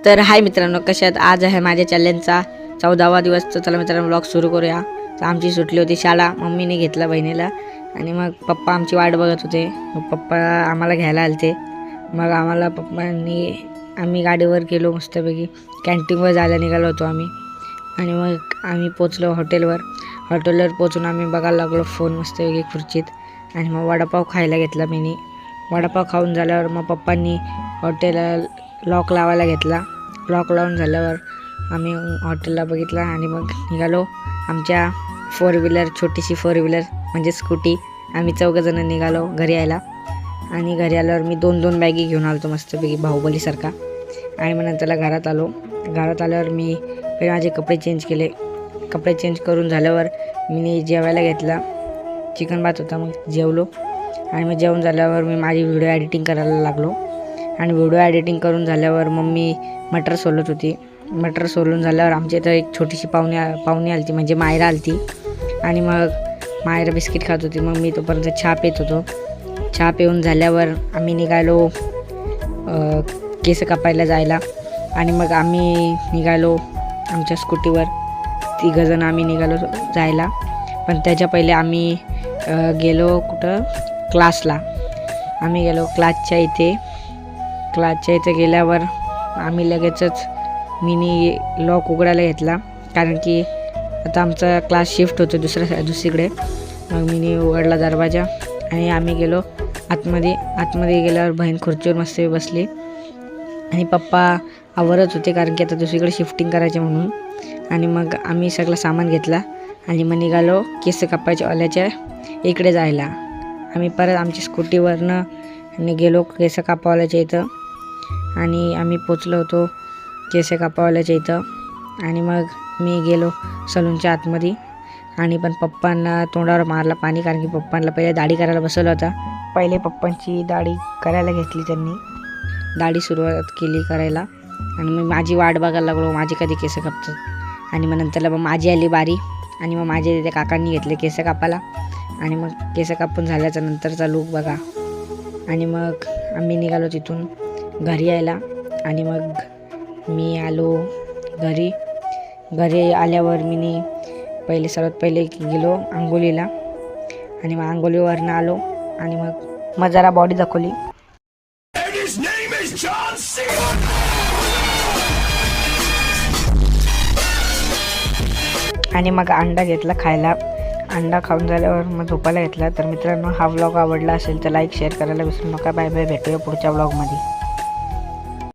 तर हाय मित्रांनो, कशात आज आहे माझ्या चॅलेंजचा 14वा दिवस. तर चला मित्रांनो ब्लॉग सुरू करूया. तर आमची सुटली होती शाळा, मम्मीने घेतला बहिणीला आणि मग पप्पा आमची वाट बघत होते. मग पप्पा आम्हाला घ्यायला आलते. मग आम्हाला आम्ही गाडीवर गेलो मस्तपैकी. कॅन्टीनवर जायला निघालो होतो आम्ही आणि मग आम्ही पोचलो हॉटेलवर पोचून आम्ही बघायला लागलो फोन मस्तपैकी खुर्चीत. आणि मग वडापाव खायला घेतला मी. वडापाव खाऊन झाल्यावर मग पप्पांनी हॉटेलला लॉक लावायला घेतला. लॉक लावून झाल्यावर आम्ही हॉटेलला बघितला आणि मग निघालो. आमच्या छोटीशी फोर व्हीलर म्हणजे स्कूटी, आम्ही 4 जण निघालो घरी यायला. आणि घरी आल्यावर मी 2 बॅगी घेऊन आलो मस्तपैकी बाहुबलीसारखा. आणि मग नंतरला घरात आल्यावर मी पहिले माझे कपडे चेंज केले. कपडे चेंज करून झाल्यावर मी जेवायला घेतला. चिकन भात होता, मग जेवलो. आणि मग जेवण झाल्यावर मी माझी व्हिडिओ एडिटिंग करायला लागलो. आणि व्हिडिओ एडिटिंग करून झाल्यावर मम्मी मटर सोलत होती. मटर सोलून झाल्यावर आमच्या इथं एक छोटीशी पाहुणी आली म्हणजे मायरा आली. आणि मग मायरा बिस्किट खात होती. मग मी तोपर्यंत चहा पित होतो. चहा पिऊन झाल्यावर आम्ही निघालो केस कापायला जायला. आणि मग आम्ही निघालो आमच्या स्कूटीवर 3 जण आम्ही निघालो जायला. पण त्याच्या पहिले आम्ही गेलो कुठं क्लासला. आम्ही गेलो क्लासच्या इथे गेल्यावर आम्ही लगेचच मिनी लॉक उघडायला घेतला, कारण की आता आमचा क्लास शिफ्ट होतो दुसरीकडे. मग मिनी उघडला दरवाजा आणि आम्ही गेलो आतमध्ये गेल्यावर बहीण खुर्चीवर मस्त बसली आणि पप्पा आवरत होते, कारण की आता दुसरीकडे शिफ्टिंग करायचे म्हणून. आणि मग आम्ही सगळं सामान घेतला आणि मग निघालो केस कापायच्या वाल्याच्या इकडे जायला. आम्ही परत आमच्या स्कूटीवरनं गेलो केस कापावाल्याच्या इथं. आणि आम्ही पोचलो होतो केस कापावाल्याच्या इथं. आणि मग मी गेलो सलूनच्या आतमध्ये. आणि पण पप्पांना तोंडावर मारला पाणी, कारण की पप्पांना पहिले दाढी करायला बसवलं होता. पहिले पप्पांची दाढी करायला घेतली त्यांनी. दाढी सुरुवात केली करायला. आणि मग माझी वाट बघायला लागलो, माझी कधी केस कापतात. आणि मग नंतरला मग माझी आली बारी. आणि मग माझे त्या काकांनी घेतले केस कापायला. आणि मग केस कापून झाल्याच्या नंतरचा लूक बघा. आणि मग आम्ही निघालो तिथून घरी यायला. आणि मग मी आलो घरी आल्यावर मी सर्वात पहिले गेलो अंघोळीला. आणि मग अंघोळीवरनं आलो आणि मग जरा बॉडी दाखवली. आणि मग अंडा घेतला खायला. अंडा खाऊन झाल्यावर मग झोपायला घेतला. तर मित्रांनो, हा व्लॉग आवडला असेल तर लाईक शेअर करायला विसरू नका. बाय बाय, भेटूया पुढच्या व्लॉगमध्ये.